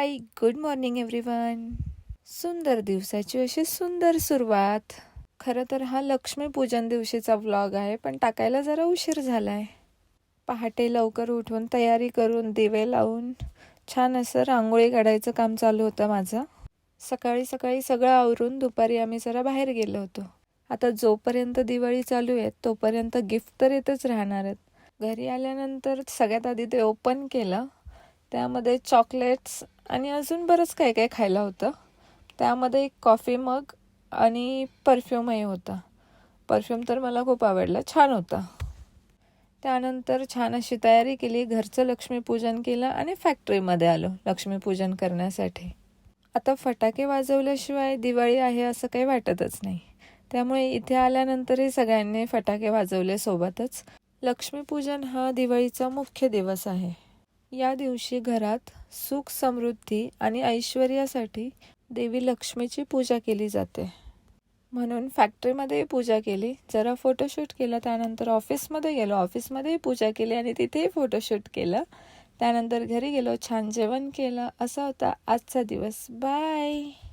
हाय, good morning everyone. सुंदर दिवसाची अशी सुंदर सुरुवात. खरं तर हा लक्ष्मीपूजन दिवशीचा व्लॉग आहे, पण टाकायला जरा उशीर झालाय. पहाटे लवकर उठून तयारी करून दिवे लावून छान असं रांगोळी काढायचं काम चालू होतं माझं. सकाळी सकाळी सगळं आवरून दुपारी आम्ही जरा बाहेर गेलो होतो. आता जोपर्यंत दिवाळी चालू आहे तोपर्यंत गिफ्ट तर येतच राहणार आहेत. घरी आल्यानंतर सगळ्यात आधी ते ओपन केलं. त्यामध्ये चॉकलेट्स आणि अजून बरंच काही काही खायला होतं. त्यामध्ये एक कॉफी मग आणि परफ्यूमही होता. परफ्यूम तर मला खूप आवडला, छान होता. त्यानंतर छान अशी तयारी केली, घरचं लक्ष्मीपूजन केलं आणि फॅक्टरीमध्ये आलो लक्ष्मीपूजन करण्यासाठी. आता फटाके वाजवल्याशिवाय दिवाळी आहे असं काही वाटतच नाही. त्यामुळे इथे आल्यानंतरही सगळ्यांनी फटाके वाजवले सोबतच. लक्ष्मीपूजन हा दिवाळीचा मुख्य दिवस आहे. या दिवशी घरात सुख, समृद्धी आणि ऐश्वर्यासाठी देवी लक्ष्मीची पूजा केली जाते. म्हणून फॅक्टरीमध्येही पूजा केली, जरा फोटोशूट केलं. त्यानंतर ऑफिसमध्ये गेलो, ऑफिसमध्येही पूजा केली आणि तिथेही फोटोशूट केलं. त्यानंतर घरी गेलो, छान जेवण केलं. असा होता आजचा दिवस. बाय.